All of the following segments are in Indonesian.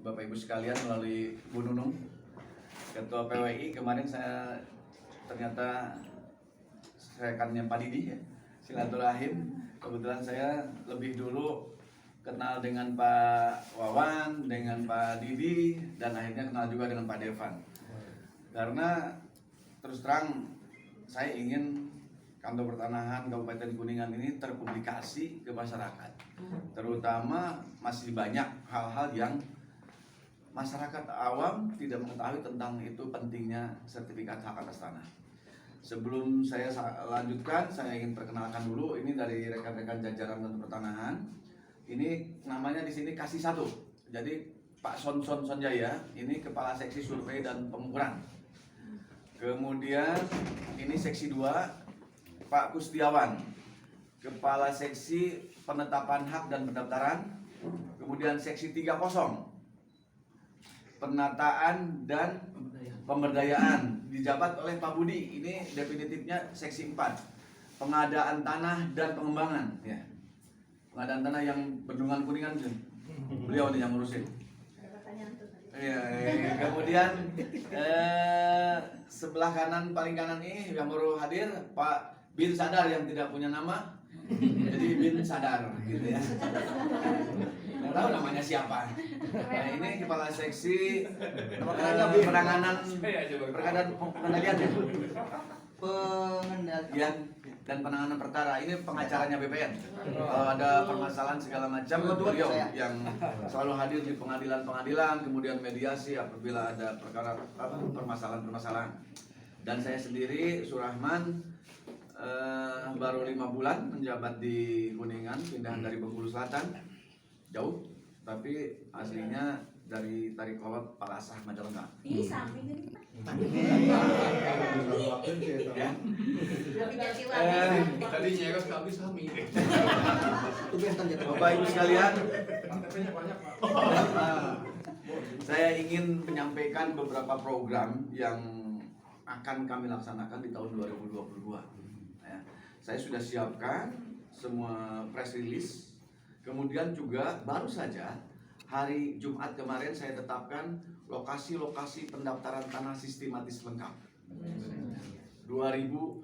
Bapak Ibu sekalian melalui Bu Nunung, Ketua PWI. Kemarin saya ternyata rekannya Pak Didi ya, silaturahim. Kebetulan saya lebih dulu kenal dengan Pak Wawan, dengan Pak Didi, dan akhirnya kenal juga dengan Pak Devan. Karena terus terang saya ingin Kantor Pertanahan Kabupaten Kuningan ini terpublikasi ke masyarakat. Terutama masih banyak hal-hal yang masyarakat awam tidak mengetahui tentang itu pentingnya sertifikat hak atas tanah. Sebelum saya lanjutkan, saya ingin perkenalkan dulu ini dari rekan-rekan jajaran Kantor Pertanahan. Ini namanya di sini Kasih Satu. Jadi Pak Sonson Sonjaya ini Kepala Seksi Survei dan Pengukuran. Kemudian ini Seksi 2 Pak Kustiawan, Kepala Seksi Penetapan Hak dan Pendaftaran. Kemudian Seksi 30 Penataan dan Pemberdayaan dijabat oleh Pak Budi. Ini definitifnya Seksi 4 Pengadaan Tanah dan Pengembangan ya. Pengadaan tanah yang Bendungan Kuningan beliau nih yang ngurusin. Ya, kemudian sebelah kanan paling kanan ini yang baru hadir Pak Bin Sadar yang tidak punya nama, jadi Bin Sadar gitu ya. Nggak tahu namanya siapa. Nah, ini Kepala Seksi Penanganan Pengendalian ya. Pengendalian dan penanganan perkara. Ini pengacaranya BPN. Kalau ada permasalahan segala macam, beliau yang selalu hadir di pengadilan-pengadilan, kemudian mediasi apabila ada perkara permasalahan-permasalahan. Dan saya sendiri Surahman baru 5 bulan menjabat di Kuningan, pindahan dari Bengkulu Selatan, jauh, tapi aslinya dari Tarikolot Palasah Majalengka. Ini samping ini Pak. Tadi nyerok kami sami. Bapak Ibu sekalian, saya ingin menyampaikan beberapa program yang akan kami laksanakan di tahun 2022. Ya, saya sudah siapkan semua press release. Kemudian juga baru saja hari Jumat kemarin saya tetapkan lokasi-lokasi pendaftaran tanah sistematis lengkap 2022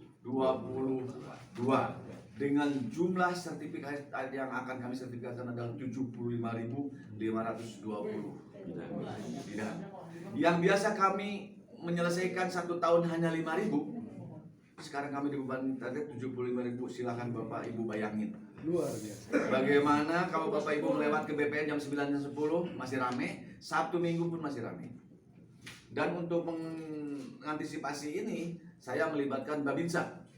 dengan jumlah sertifikat yang akan kami sertifikatkan adalah 75.520 tidak. Yang biasa kami menyelesaikan 1 tahun hanya 5.000, sekarang kami dibebankan target 75.000. Silahkan Bapak Ibu bayangin. Luar biasa. Bagaimana kalau Bapak Ibu melewat ke BPN jam 9 dan 10 masih rame, Sabtu Minggu pun masih rame. Dan untuk mengantisipasi ini, saya melibatkan Babinsa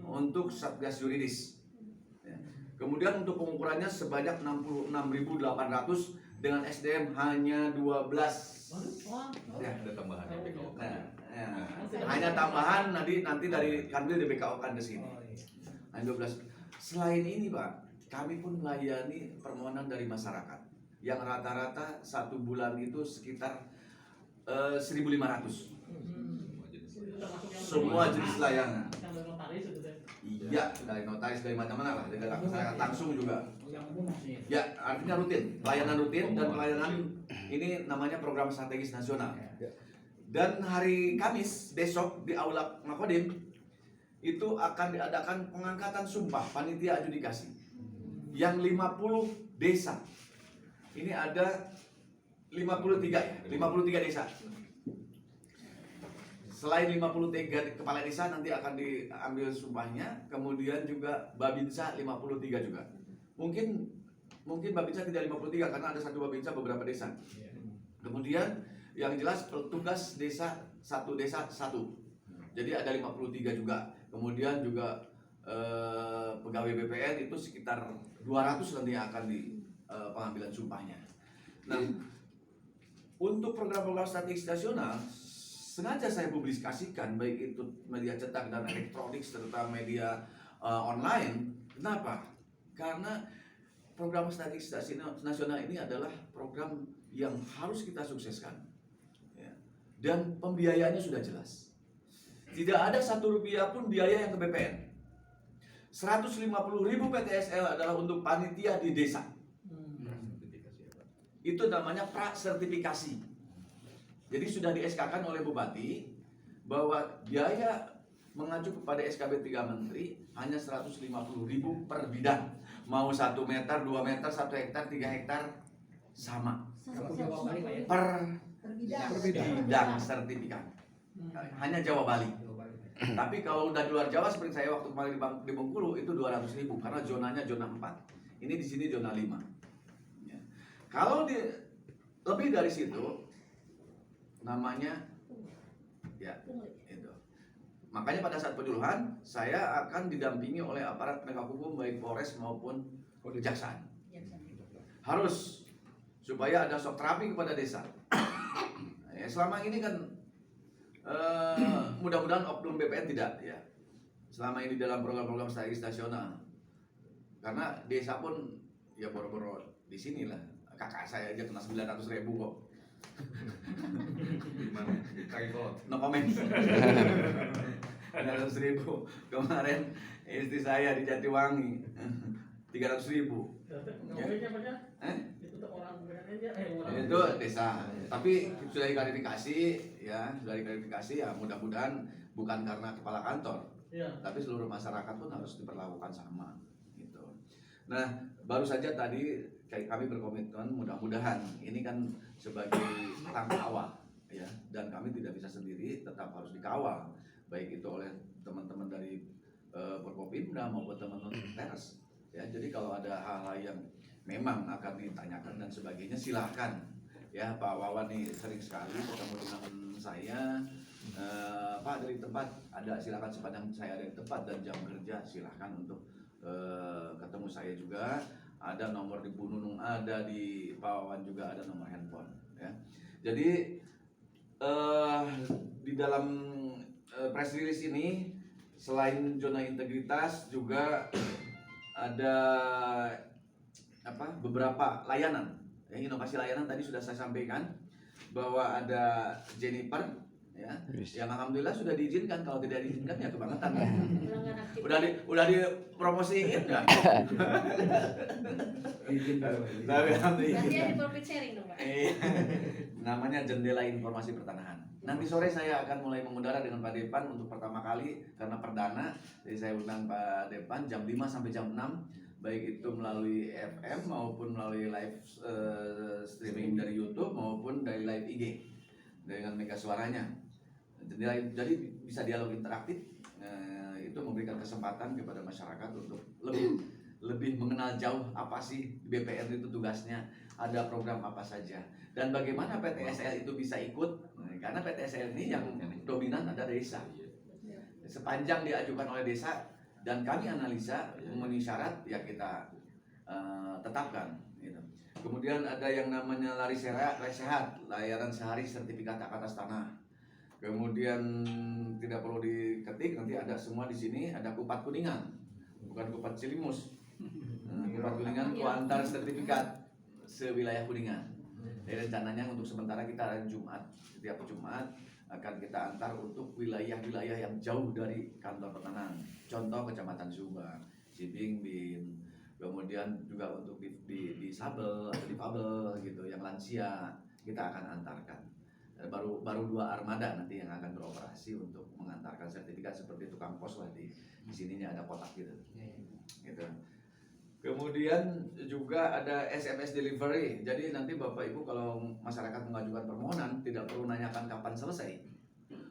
untuk Satgas Yuridis. Kemudian untuk pengukurannya sebanyak 66.800 dengan SDM hanya 12. Ya, ada tambahan BKO. Hanya tambahan nanti dari Kanwil DBKO kan ke sini. Hanya 12. Selain ini Pak, kami pun melayani permohonan dari masyarakat yang rata-rata 1 bulan itu sekitar 1.500. Semua jenis layanan. Iya, dari notaris dari mana-mana lah, dari masyarakat langsung juga. Ya, artinya rutin, pelayanan rutin dan pelayanan ini namanya program strategis nasional. Dan hari Kamis besok di Aula Makodim itu akan diadakan pengangkatan sumpah panitia adjudikasi yang 50 desa. Ini ada 53 desa. Selain 53 kepala desa nanti akan diambil sumpahnya, kemudian juga Babinsa 53 juga. Mungkin Babinsa tidak 53 karena ada satu Babinsa beberapa desa. Kemudian yang jelas petugas desa satu. Jadi ada 53 juga. Kemudian juga pegawai BPN itu sekitar 200 nanti yang akan di pengambilan sumpahnya. Nah, untuk program-program strategis nasional sengaja saya publikasikan baik itu media cetak dan elektronik serta media online. Kenapa? Karena program strategis nasional ini adalah program yang harus kita sukseskan, ya. Dan pembiayaannya sudah jelas. Tidak ada 1 rupiah pun biaya yang ke BPN. 150.000 PTSL adalah untuk panitia di desa. itu namanya prasertifikasi. Jadi sudah di SK-kan oleh Bupati bahwa biaya mengacu kepada SKB 3 Menteri hanya 150.000 per bidang. Mau 1 meter, 2 meter, 1 hektar, 3 hektar sama per bidang sertifikat. Hanya Jawa Bali. Tapi kalau udah di luar Jawa seperti saya waktu kemarin di Bengkulu itu 200.000 karena zonanya zona 4. Ini di sini zona 5. Ya. Kalau lebih dari situ namanya ya itu. Makanya pada saat penyuluhan saya akan didampingi oleh aparat penegak hukum baik Polres maupun kejaksaan. Harus supaya ada shock terapi kepada desa. Ya, selama ini kan mudah-mudahan oknum BPN tidak ya. Selama ini dalam program-program strategis nasional. Karena desa pun ya boro-boro di sinilah. Kakak saya aja kena 900.000 kok. Gimana? Kaki kolot. No comment. 900.000 kemarin istri saya di Jatiwangi 300.000. Itu desa. Tapi sudah diklarifikasi ya, mudah-mudahan bukan karena kepala kantor, tapi seluruh masyarakat pun harus diperlakukan sama. Gitu. Nah, baru saja tadi kami berkomitmen mudah-mudahan ini kan sebagai langkah awal ya, dan kami tidak bisa sendiri, tetap harus dikawal baik itu oleh teman-teman dari Forkopimda maupun teman-teman pers ya. Jadi kalau ada hal-hal yang memang akan ditanyakan dan sebagainya silahkan ya. Pak Wawan nih sering sekali ketemu dengan saya, Pak dari tempat ada, silahkan sepanjang saya ada di tempat dan jam kerja silahkan untuk ketemu saya juga. Ada nomor di Bu Nunung, ada di Pak Wawan juga ada nomor handphone ya. Jadi di dalam press release ini selain zona integritas juga ada beberapa layanan ya, inovasi layanan tadi sudah saya sampaikan bahwa ada Jennifer ya, yang alhamdulillah sudah diizinkan. Kalau tidak diizinkan ya kebangetan ya. udah dipromosiin ya. Tapi alhamdulillah. Di profit sharing dong, Pak. Namanya Jendela Informasi Pertanahan. Nanti sore saya akan mulai mengudara dengan Pak Depan untuk pertama kali karena perdana. Jadi saya undang Pak Depan jam 5 sampai jam 6, baik itu melalui FM maupun melalui live streaming dari YouTube maupun dari live IG dengan mega suaranya. Jadi bisa dialog interaktif. Itu memberikan kesempatan kepada masyarakat untuk lebih mengenal jauh apa sih BPN itu tugasnya, ada program apa saja, dan bagaimana PTSL itu bisa ikut. Karena PTSL ini yang dominan ada desa. Sepanjang diajukan oleh desa dan kami analisa memenuhi syarat ya kita tetapkan. Gitu. Kemudian ada yang namanya lari sehat, layanan sehari sertifikat hak atas tanah. Kemudian tidak perlu diketik, nanti ada semua di sini. Ada Kupat Kuningan, bukan Kupat Cilimus. Kupat Kuningan itu antar sertifikat sewilayah Kuningan. Jadi rencananya untuk sementara kita hari Jumat, setiap Jumat akan kita antar untuk wilayah-wilayah yang jauh dari kantor pertanahan. Contoh Kecamatan Subang, Cibingbin, kemudian juga untuk disabel atau difabel gitu, yang lansia kita akan antarkan. Baru 2 armada nanti yang akan beroperasi untuk mengantarkan sertifikat seperti tukang pos lah di sininya ada kotak gitu. Gitu. Kemudian juga ada SMS delivery. Jadi nanti Bapak Ibu kalau masyarakat mengajukan permohonan tidak perlu nanyakan kapan selesai.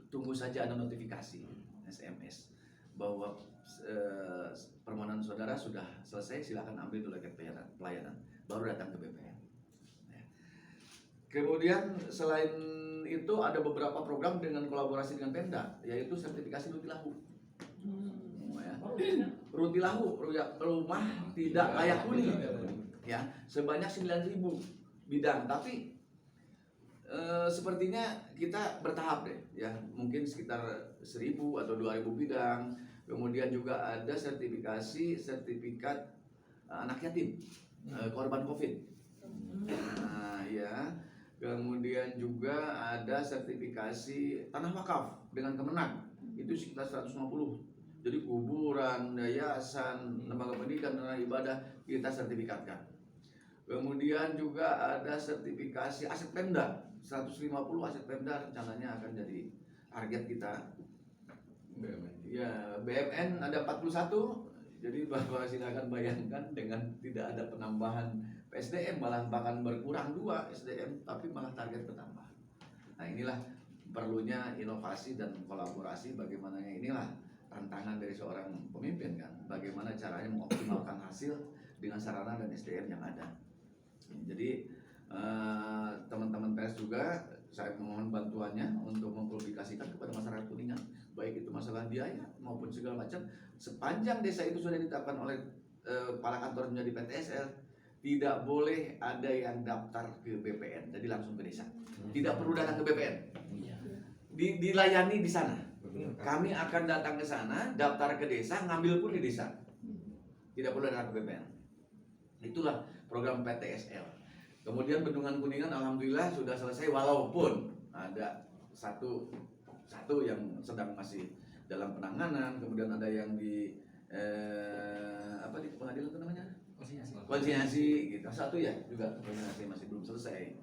Tunggu saja ada notifikasi SMS bahwa permohonan saudara sudah selesai, silakan ambil dulu pelayanan, baru datang ke BPN. Kemudian selain itu ada beberapa program dengan kolaborasi dengan Pemda, yaitu sertifikasi Rutilahu. Rutilahu, rumah tidak layak huni, ya, sebanyak 9.000 bidang. Tapi sepertinya kita bertahap deh, ya, mungkin sekitar 1.000 atau 2.000 bidang. Kemudian juga ada sertifikat anak yatim, korban COVID. Nah, ya. Kemudian juga ada sertifikasi tanah wakaf dengan Kemenang, itu sekitar 150. Jadi kuburan, yayasan, lembaga pendidikan, dan ibadah kita sertifikatkan. Kemudian juga ada sertifikasi aset Pemda, 150 aset Pemda rencananya akan jadi target kita. BUMN. Ya, BMN ada 41. Jadi Bapak silakan bayangkan dengan tidak ada penambahan PSDM, malah bahkan berkurang 2 SDM, tapi malah target bertambah. Nah, inilah perlunya inovasi dan kolaborasi. Bagaimana inilah tantangan dari seorang pemimpin kan, bagaimana caranya mengoptimalkan hasil dengan sarana dan SDM yang ada. Jadi teman-teman pers juga saya mohon bantuannya untuk mempublikasikan kepada masyarakat Kuningan, baik itu masalah biaya maupun segala macam. Sepanjang desa itu sudah ditetapkan oleh kepala kantor menjadi PTSL, tidak boleh ada yang daftar ke BPN, jadi langsung ke desa. Tidak perlu datang ke BPN, dilayani di sana. Kami akan datang ke sana, daftar ke desa, ngambil pun di desa. Tidak perlu datang ke BPN. Itulah program PTSL. Kemudian Bendungan Kuningan alhamdulillah sudah selesai, walaupun ada satu yang sedang masih dalam penanganan, kemudian ada yang di di pengadilan itu namanya konsinyasi gitu. Satu ya juga konsinyasi masih belum selesai.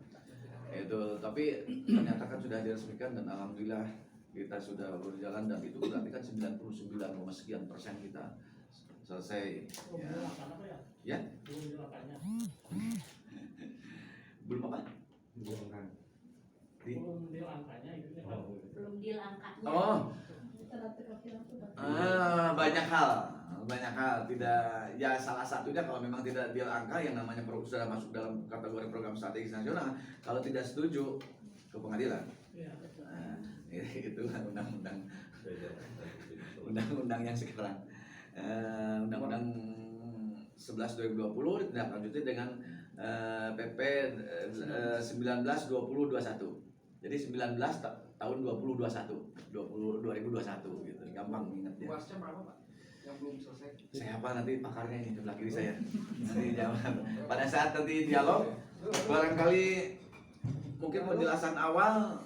Itu tapi ternyata kan sudah diresmikan dan alhamdulillah kita sudah berjalan, dan itu berarti kan 99,sekian% kita selesai. Ya. Belum apa? Belum deal angkanya itu ya, Pak. Belum deal angkanya. Oh, banyak hal tidak ya, salah satunya kalau memang tidak deal angka yang namanya sudah masuk dalam kategori program strategis nasional, kalau tidak setuju ke pengadilan. Iya. Nah, itulah undang-undang yang sekarang, undang-undang 11 2020 ditindaklanjuti dengan PP 19/2021. Jadi 19 tahun 2021 gitu. Gampang ingatnya. Luasnya berapa, Pak? Yang belum selesai? Saya apa nanti pakarnya ini sebelah kiri saya. Nanti jawab. Pada saat nanti dialog, barangkali mungkin penjelasan awal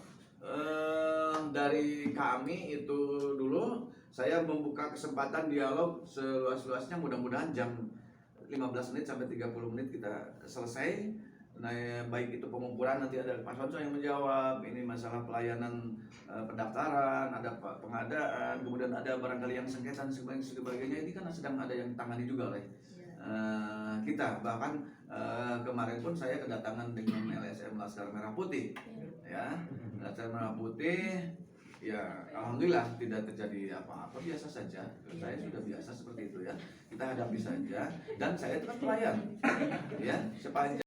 dari kami itu dulu. Saya membuka kesempatan dialog seluas-luasnya, mudah-mudahan jam 15 menit sampai 30 menit kita selesai. Nah, baik itu pengumpulan, nanti ada Pak Sonso yang menjawab, ini masalah pelayanan pendaftaran, ada pengadaan, kemudian ada barangkali yang sengketa dan sebagainya. Ini kan sedang ada yang tangani juga oleh kita. Bahkan kemarin pun saya kedatangan dengan LSM Laskar Merah Putih, ya, Laskar Merah Putih. Ya, alhamdulillah tidak terjadi apa-apa, biasa saja. Saya sudah biasa seperti itu ya. Kita hadapi saja. Dan saya itu kan pelayan, ya, sepanjang